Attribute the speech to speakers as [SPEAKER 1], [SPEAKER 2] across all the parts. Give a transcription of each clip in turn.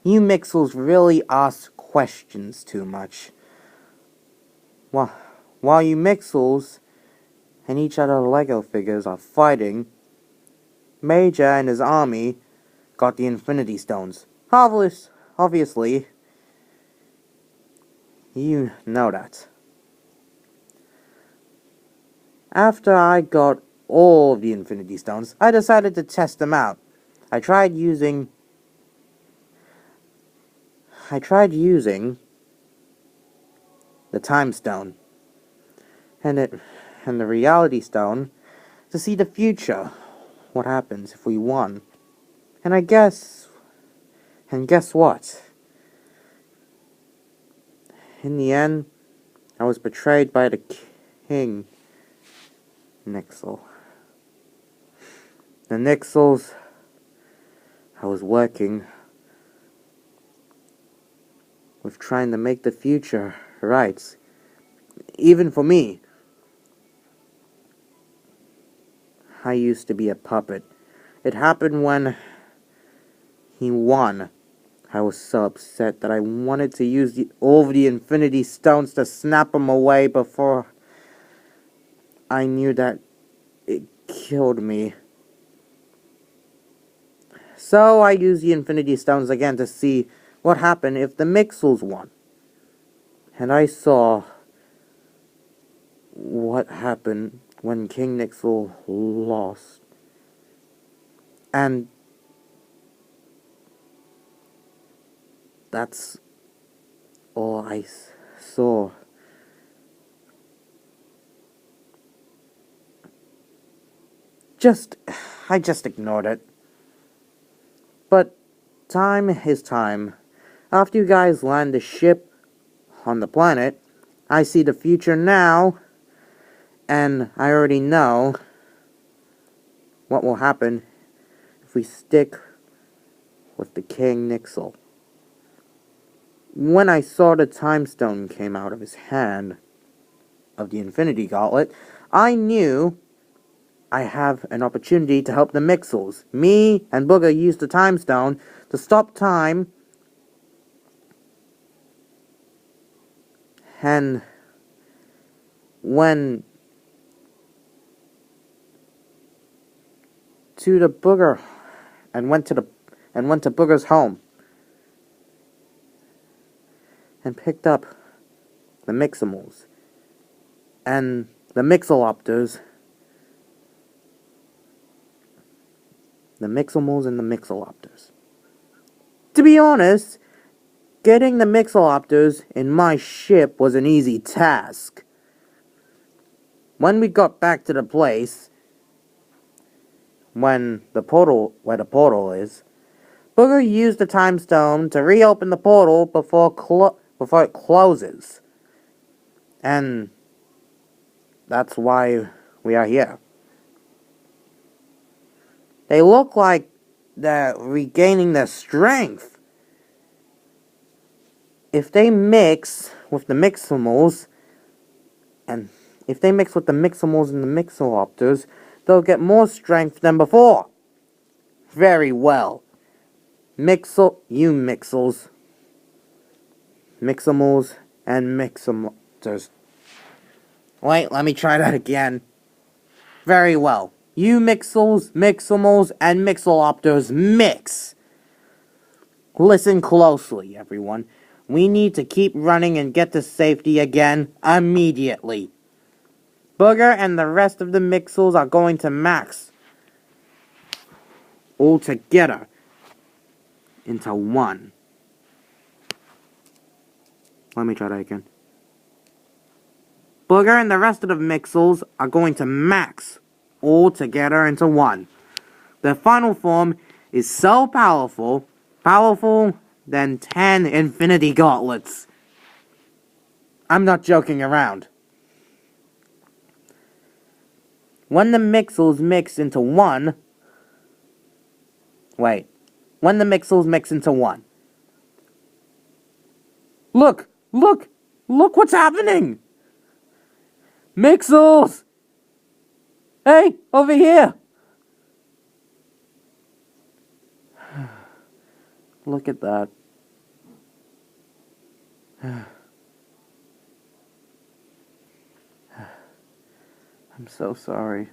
[SPEAKER 1] You mixels really ask questions too much. While you mixels and each other Lego figures are fighting, Major and his army got the Infinity Stones. Obviously, you know that. After I got all of the Infinity Stones, I decided to test them out. I tried using the Time Stone and the Reality Stone to see the future. What happens if we won? And guess what? In the end, I was betrayed by the King Nixel. The Nixels I was working with trying to make the future right. Even for me. I used to be a puppet. It happened when he won. I was so upset that I wanted to use all of the Infinity Stones to snap him away before I knew that it killed me. So I used the Infinity Stones again to see what happened if the Mixels won. And I saw what happened when King Nixel lost. And that's all I saw. I just ignored it. But time is time. After you guys land the ship on the planet, I see the future now, and I already know what will happen if we stick with the King Nixel. When I saw the Time Stone came out of his hand of the Infinity Gauntlet, I knew I have an opportunity to help the Mixels. Me and Booger used the Time Stone to stop time, and went to Booger's home and picked up the Miximals and the Mixelopters. The Miximals and the Mixelopters. To be honest, getting the Mixelopters in my ship was an easy task. When we got back to the place, where the portal is, Booger used the Time Stone to reopen the portal before it closes. And that's why we are here. They look like they're regaining their strength. If they mix with the Miximals, and the Mixelopters, they'll get more strength than before. Very well. You Mixels. Miximals and Mixelopters. Wait, let me try that again. Very well. You Mixels, Miximals, and Mixelopters mix. Listen closely, everyone. We need to keep running and get to safety again immediately. Booger and the rest of the Mixels are going to max all together into one. Let me try that again. Booger and the rest of the Mixels are going to max all together into one. The final form is so powerful than 10 Infinity Gauntlets. I'm not joking around. When the Mixels mix into one... When the Mixels mix into one... Look what's happening! Mixels! Hey, over here! Look at that. I'm so sorry.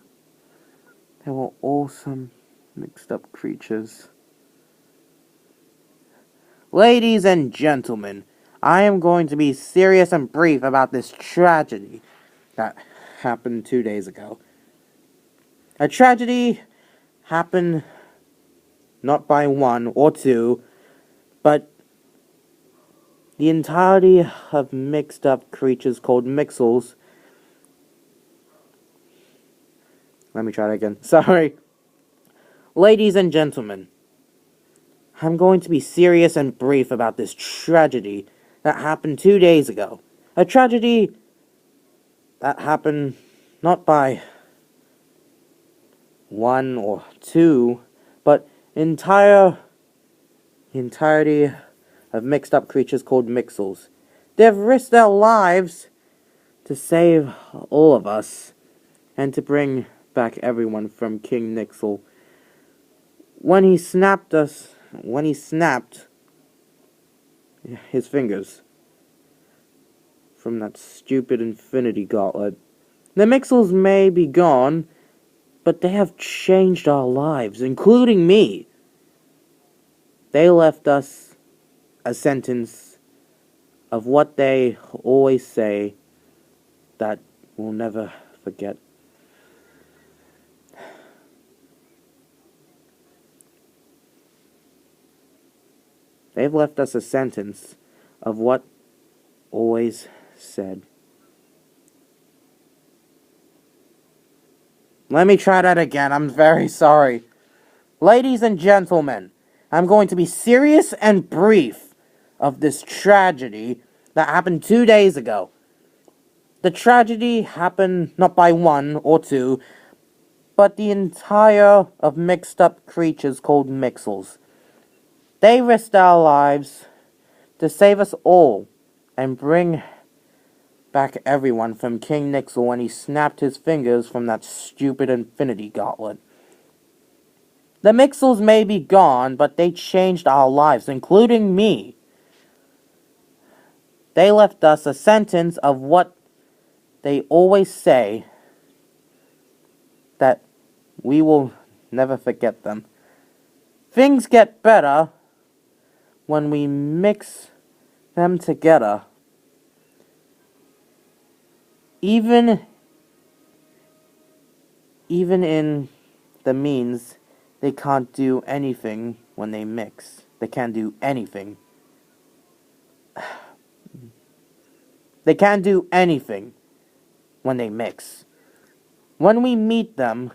[SPEAKER 1] They were awesome, mixed up creatures. Ladies and gentlemen, I am going to be serious and brief about this tragedy that happened 2 days ago. A tragedy happened not by one or two, but the entirety of mixed up creatures called mixels. Let me try that again. Sorry. Ladies and gentlemen, I'm going to be serious and brief about this tragedy that happened 2 days ago. A tragedy that happened not by one or two, but the entirety of mixed up creatures called mixels. They've risked their lives to save all of us and to bring back everyone from King Nixel. When he snapped his fingers from that stupid infinity gauntlet, the mixels may be gone, but they have changed our lives, including me. They left us a sentence of what they always say that we'll never forget. They've left us a sentence of what always said. Let me try that again. I'm very sorry. Ladies and gentlemen, I'm going to be serious and brief of this tragedy that happened 2 days ago. The tragedy happened not by one or two, but the entire of mixed up creatures called mixels. They risked our lives to save us all and bring back everyone from King Nixel when he snapped his fingers from that stupid infinity gauntlet. The mixels may be gone, but they changed our lives, including me. They left us a sentence of what they always say, that we will never forget them. Things get better when we mix them together. Even in the means, they can't do anything when they mix. They can't do anything. They can't do anything when they mix. When we meet them,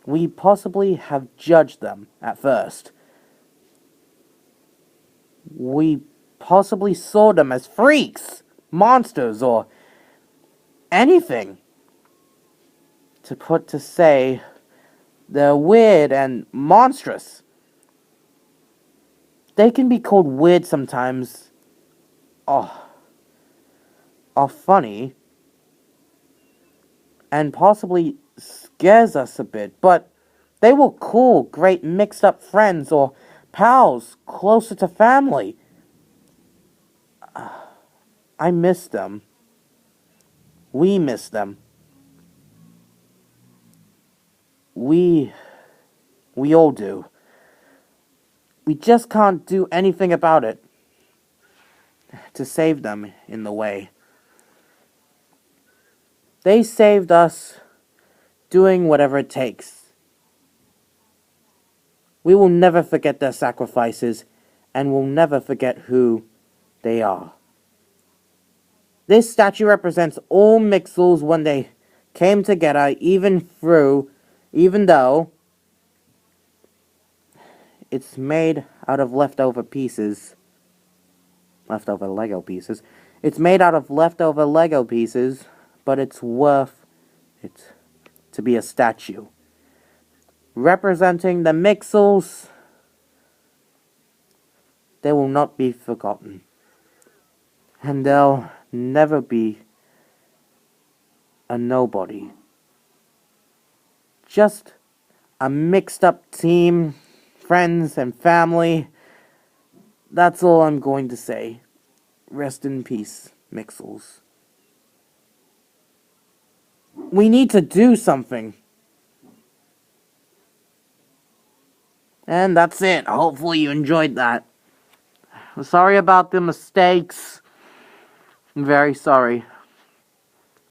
[SPEAKER 1] we possibly have judged them at first. We possibly saw them as freaks, monsters, or anything to say they're weird and monstrous. They can be called weird sometimes, or funny, and possibly scares us a bit, but they were cool, great mixed up friends or pals closer to family. I miss them. We miss them. We all do. We just can't do anything about it to save them in the way. They saved us doing whatever it takes. We will never forget their sacrifices, and we'll never forget who they are. This statue represents all mixels when they came together, even though it's made out of leftover Lego pieces. It's made out of leftover Lego pieces, but it's worth it to be a statue. Representing the mixels, they will not be forgotten. And they'll never be a nobody. Just a mixed up team, friends and family. That's all I'm going to say. Rest in peace, mixels. We need to do something. And that's it. Hopefully you enjoyed that. Sorry about the mistakes. I'm very sorry.